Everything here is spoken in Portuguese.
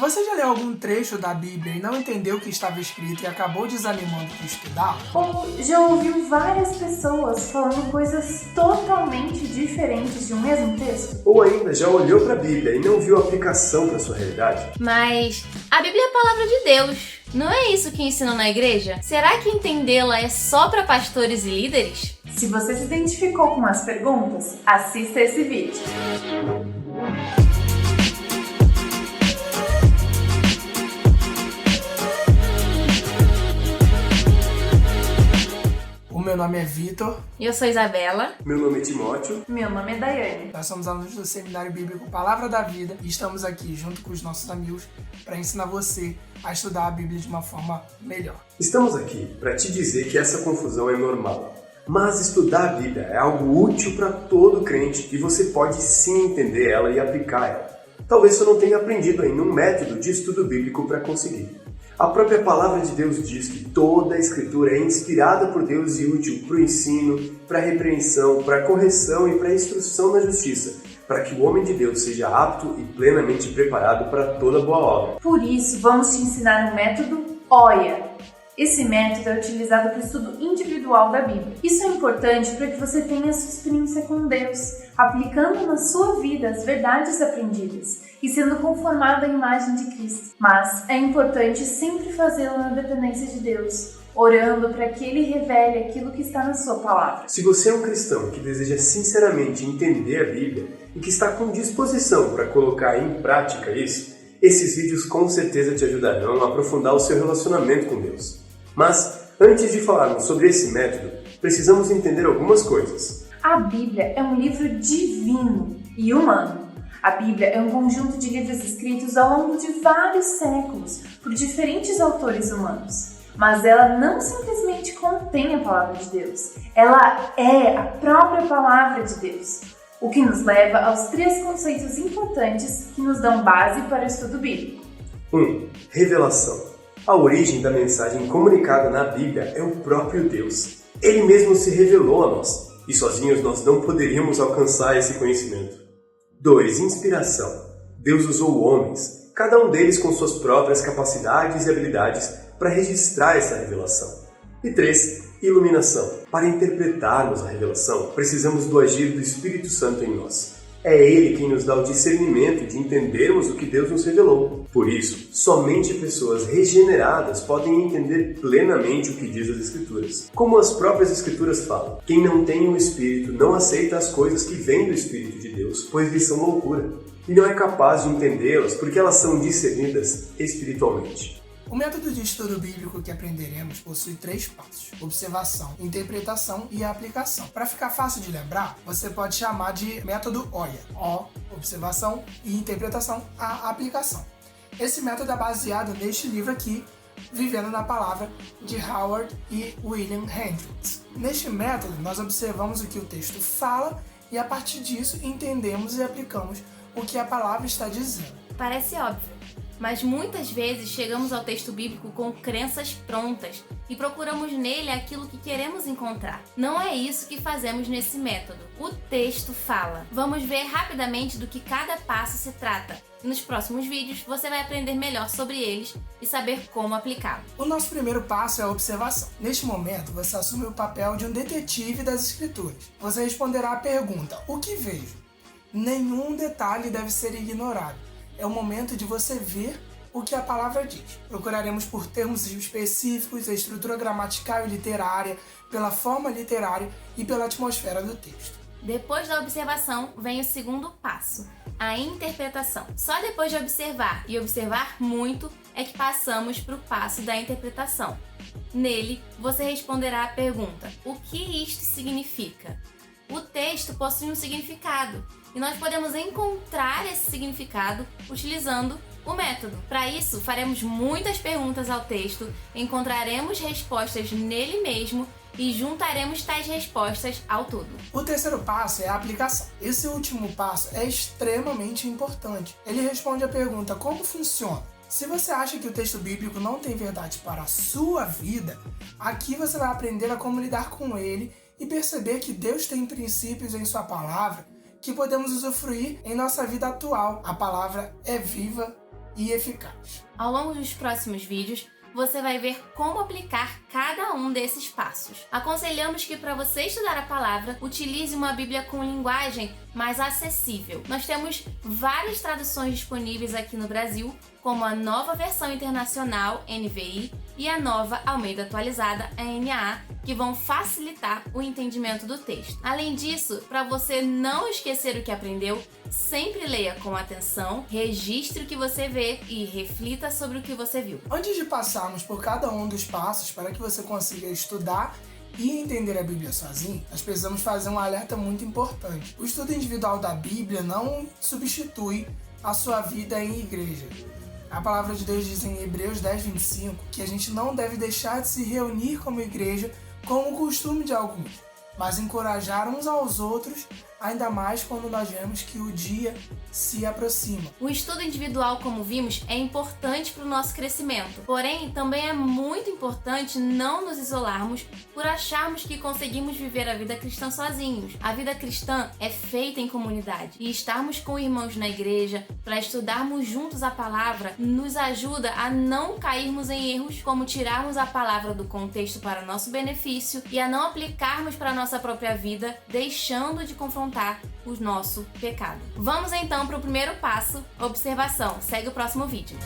Você já leu algum trecho da Bíblia e não entendeu o que estava escrito e acabou desanimando de estudar? Ou já ouviu várias pessoas falando coisas totalmente diferentes de um mesmo texto? Ou ainda já olhou para a Bíblia e não viu a aplicação para sua realidade? Mas a Bíblia é a palavra de Deus. Não é isso que ensinam na igreja? Será que entendê-la é só para pastores e líderes? Se você se identificou com as perguntas, assista esse vídeo. Meu nome é Vitor. Eu sou Isabela. Meu nome é Timóteo. Meu nome é Daiane. Nós somos alunos do Seminário Bíblico Palavra da Vida e estamos aqui junto com os nossos amigos para ensinar você a estudar a Bíblia de uma forma melhor. Estamos aqui para te dizer que essa confusão é normal, mas estudar a Bíblia é algo útil para todo crente e você pode sim entender ela e aplicar ela. Talvez você não tenha aprendido ainda um método de estudo bíblico para conseguir. A própria palavra de Deus diz que toda a Escritura é inspirada por Deus e útil para o ensino, para a repreensão, para a correção e para a instrução na justiça, para que o homem de Deus seja apto e plenamente preparado para toda boa obra. Por isso, vamos te ensinar o método OIA. Esse método é utilizado para o estudo individual da Bíblia. Isso é importante para que você tenha sua experiência com Deus, aplicando na sua vida as verdades aprendidas e sendo conformado à imagem de Cristo. Mas é importante sempre fazê-lo na dependência de Deus, orando para que Ele revele aquilo que está na sua palavra. Se você é um cristão que deseja sinceramente entender a Bíblia e que está com disposição para colocar em prática isso, esses vídeos com certeza te ajudarão a aprofundar o seu relacionamento com Deus. Mas, antes de falarmos sobre esse método, precisamos entender algumas coisas. A Bíblia é um livro divino e humano. A Bíblia é um conjunto de livros escritos ao longo de vários séculos por diferentes autores humanos. Mas ela não simplesmente contém a palavra de Deus, ela é a própria palavra de Deus. O que nos leva aos 3 conceitos importantes que nos dão base para o estudo bíblico. 1. Revelação. A origem da mensagem comunicada na Bíblia é o próprio Deus. Ele mesmo se revelou a nós, e sozinhos nós não poderíamos alcançar esse conhecimento. 2. Inspiração. Deus usou homens, cada um deles com suas próprias capacidades e habilidades, para registrar essa revelação. E 3. Iluminação. Para interpretarmos a revelação, precisamos do agir do Espírito Santo em nós. É Ele quem nos dá o discernimento de entendermos o que Deus nos revelou. Por isso, somente pessoas regeneradas podem entender plenamente o que diz as Escrituras. Como as próprias Escrituras falam, quem não tem o Espírito não aceita as coisas que vêm do Espírito de Deus, pois lhes são loucura, e não é capaz de entendê-las porque elas são discernidas espiritualmente. O método de estudo bíblico que aprenderemos possui 3 passos: observação, interpretação e aplicação. Para ficar fácil de lembrar, você pode chamar de método OIA. O, observação, e interpretação, a aplicação. Esse método é baseado neste livro aqui, Vivendo na Palavra, de Howard e William Hendricks. Neste método, nós observamos o que o texto fala e, a partir disso, entendemos e aplicamos o que a palavra está dizendo. Parece óbvio, mas muitas vezes chegamos ao texto bíblico com crenças prontas e procuramos nele aquilo que queremos encontrar. Não é isso que fazemos nesse método. O texto fala. Vamos ver rapidamente do que cada passo se trata. E nos próximos vídeos você vai aprender melhor sobre eles e saber como aplicá-los. O nosso primeiro passo é a observação. Neste momento, você assume o papel de um detetive das Escrituras. Você responderá a pergunta: o que vejo? Nenhum detalhe deve ser ignorado. É o momento de você ver o que a palavra diz. Procuraremos por termos específicos, a estrutura gramatical e literária, pela forma literária e pela atmosfera do texto. Depois da observação, vem o segundo passo, a interpretação. Só depois de observar e observar muito é que passamos para o passo da interpretação. Nele, você responderá a pergunta: o que isto significa? O texto possui um significado e nós podemos encontrar esse significado utilizando o método. Para isso, faremos muitas perguntas ao texto, encontraremos respostas nele mesmo e juntaremos tais respostas ao todo. O terceiro passo é a aplicação. Esse último passo é extremamente importante. Ele responde à pergunta: como funciona? Se você acha que o texto bíblico não tem verdade para a sua vida, aqui você vai aprender a como lidar com ele e perceber que Deus tem princípios em sua palavra que podemos usufruir em nossa vida atual. A palavra é viva e eficaz. Ao longo dos próximos vídeos, você vai ver como aplicar cada um desses passos. Aconselhamos que para você estudar a palavra, utilize uma Bíblia com linguagem mais acessível. Nós temos várias traduções disponíveis aqui no Brasil, como a Nova Versão Internacional, NVI, e a Nova Almeida Atualizada, a NAA, que vão facilitar o entendimento do texto. Além disso, para você não esquecer o que aprendeu, sempre leia com atenção, registre o que você vê e reflita sobre o que você viu. Antes de passarmos por cada um dos passos para que você consiga estudar e entender a Bíblia sozinho, nós precisamos fazer um alerta muito importante. O estudo individual da Bíblia não substitui a sua vida em igreja. A palavra de Deus diz em Hebreus 10:25 que a gente não deve deixar de se reunir como igreja como o costume de alguns, mas encorajar uns aos outros, ainda mais quando nós vemos que o dia se aproxima. O estudo individual, como vimos, é importante para o nosso crescimento. Porém, também é muito importante não nos isolarmos por acharmos que conseguimos viver a vida cristã sozinhos. A vida cristã é feita em comunidade e estarmos com irmãos na igreja para estudarmos juntos a palavra nos ajuda a não cairmos em erros como tirarmos a palavra do contexto para nosso benefício e a não aplicarmos para a nossa própria vida, deixando de confrontar o nosso pecado. Vamos então para o primeiro passo, observação. Segue o próximo vídeo.